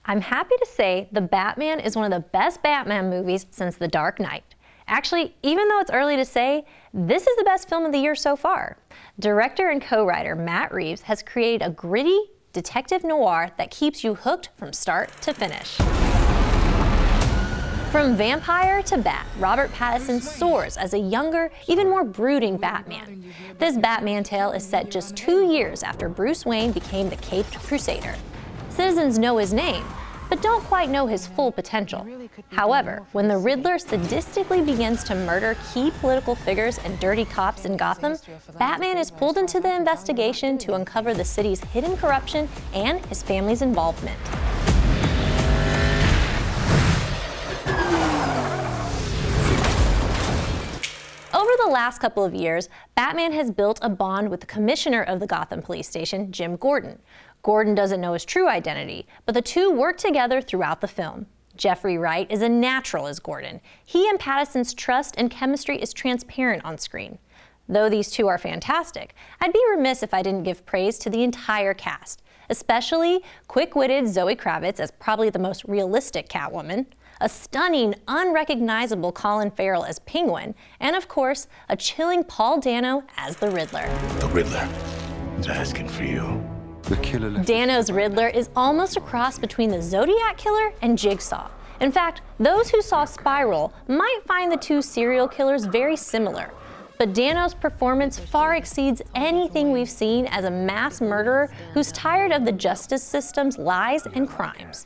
I'm happy to say The Batman is one of the best Batman movies since The Dark Knight. Actually, even though it's early to say, this is the best film of the year so far. Director and co-writer Matt Reeves has created a gritty detective noir that keeps you hooked from start to finish. From vampire to bat, Robert Pattinson soars as a younger, even more brooding Batman. This Batman tale is set just 2 years after Bruce Wayne became the Caped Crusader. Citizens know his name, but don't quite know his full potential. However, when the Riddler sadistically begins to murder key political figures and dirty cops in Gotham, Batman is pulled into the investigation to uncover the city's hidden corruption and his family's involvement. Over the last couple of years, Batman has built a bond with the commissioner of the Gotham Police Station, Jim Gordon. Gordon doesn't know his true identity, but the two work together throughout the film. Jeffrey Wright is a natural as Gordon. He and Pattinson's trust and chemistry is transparent on screen. Though these two are fantastic, I'd be remiss if I didn't give praise to the entire cast, especially quick-witted Zoe Kravitz as probably the most realistic Catwoman, a stunning, unrecognizable Colin Farrell as Penguin, and of course, a chilling Paul Dano as the Riddler. The Riddler is asking for you. The killer left. Dano's Riddler is almost a cross between the Zodiac Killer and Jigsaw. In fact, those who saw Spiral might find the two serial killers very similar. But Dano's performance far exceeds anything we've seen as a mass murderer who's tired of the justice system's lies and crimes.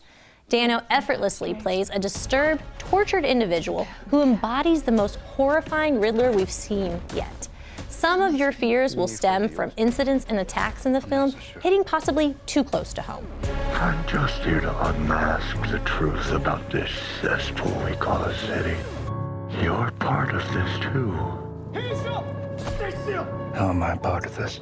Dano effortlessly plays a disturbed, tortured individual who embodies the most horrifying Riddler we've seen yet. Some of your fears will stem from incidents and attacks in the film hitting possibly too close to home. I'm just here to unmask the truth about this cesspool we call a city. You're part of this too. Hands up! Stay still! How am I part of this?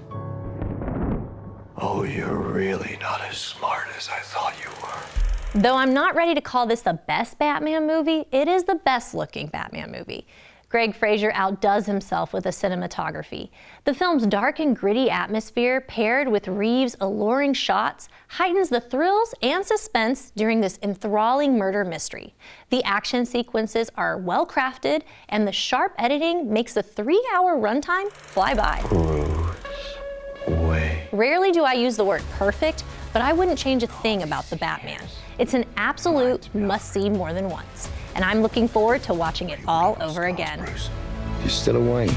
Oh, you're really not as smart as I thought you were. Though I'm not ready to call this the best Batman movie, it is the best looking Batman movie. Greg Fraser outdoes himself with the cinematography. The film's dark and gritty atmosphere, paired with Reeves' alluring shots, heightens the thrills and suspense during this enthralling murder mystery. The action sequences are well crafted, and the sharp editing makes the 3-hour runtime fly by. Bruce Wayne. Rarely do I use the word perfect, but I wouldn't change a thing about The Batman. It's an absolute must-see more than once, and I'm looking forward to watching it all over again. Bruce. He's still a Wayne.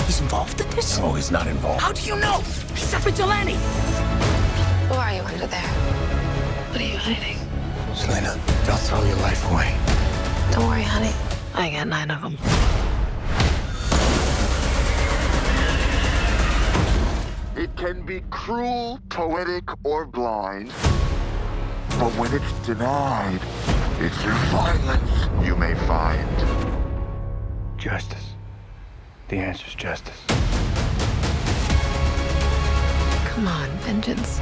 He's involved in this? No, he's not involved. How do you know? He's a vigilante! Who are you under there? What are you hiding? Selena, don't throw your life away. Don't worry, honey. I got 9 of them. It can be cruel, poetic, or blind. But when it's denied, it's through violence you may find. Justice. The answer's justice. Come on, vengeance.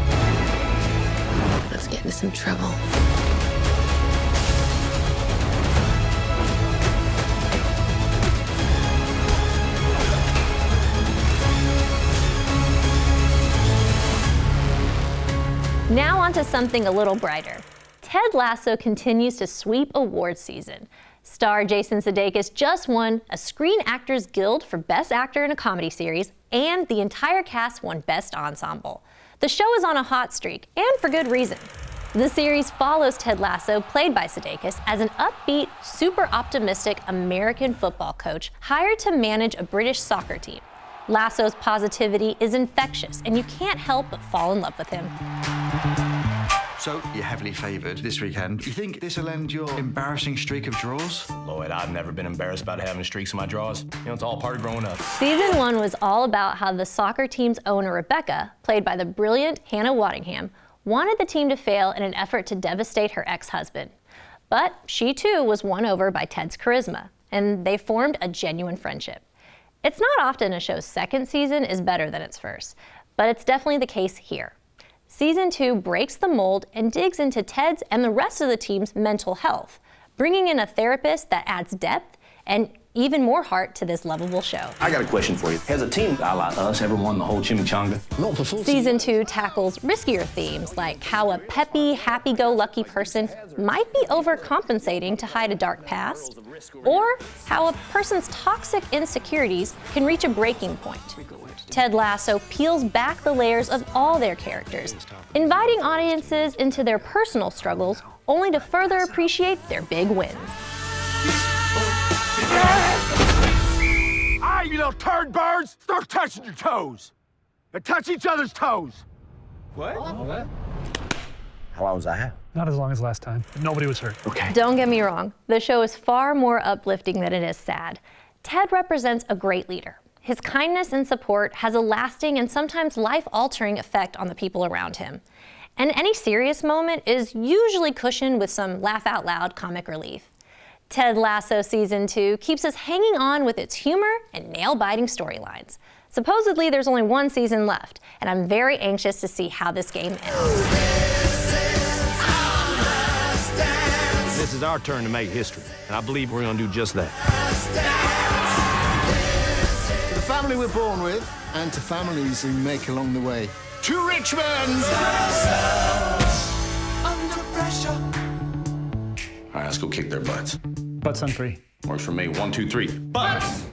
Let's get into some trouble. Now on to something a little brighter. Ted Lasso continues to sweep awards season. Star Jason Sudeikis just won a Screen Actors Guild for Best Actor in a Comedy Series, and the entire cast won Best Ensemble. The show is on a hot streak, and for good reason. The series follows Ted Lasso, played by Sudeikis, as an upbeat, super optimistic American football coach hired to manage a British soccer team. Lasso's positivity is infectious, and you can't help but fall in love with him. So, you're heavily favoured this weekend. You think this will end your embarrassing streak of draws? Lloyd, I've never been embarrassed about having streaks in my draws. You know, it's all part of growing up. Season 1 was all about how the soccer team's owner, Rebecca, played by the brilliant Hannah Waddingham, wanted the team to fail in an effort to devastate her ex-husband. But she too was won over by Ted's charisma, and they formed a genuine friendship. It's not often a show's second season is better than its first, but it's definitely the case here. Season 2 breaks the mold and digs into Ted's and the rest of the team's mental health, bringing in a therapist that adds depth and even more heart to this lovable show. I got a question for you. Has a team a la us ever won the whole chimichanga? Not for full Season 2 tackles riskier themes like how a peppy, happy-go-lucky person might be overcompensating to hide a dark past, or how a person's toxic insecurities can reach a breaking point. Ted Lasso peels back the layers of all their characters, inviting audiences into their personal struggles only to further appreciate their big wins. All right, you little turd birds, start touching your toes. And touch each other's toes. What? How long was I have? Not as long as last time. Nobody was hurt. Okay. Don't get me wrong, the show is far more uplifting than it is sad. Ted represents a great leader. His kindness and support has a lasting and sometimes life-altering effect on the people around him. And any serious moment is usually cushioned with some laugh-out-loud comic relief. Ted Lasso Season 2 keeps us hanging on with its humor and nail-biting storylines. Supposedly, there's only one season left, and I'm very anxious to see how this game ends. This is our turn to make history, and I believe we're gonna do just that. To the family we're born with, and to families we make along the way. To Richmond! All right, let's go kick their butts. Butts on 3. Works for me. 1, 2, 3. Butts!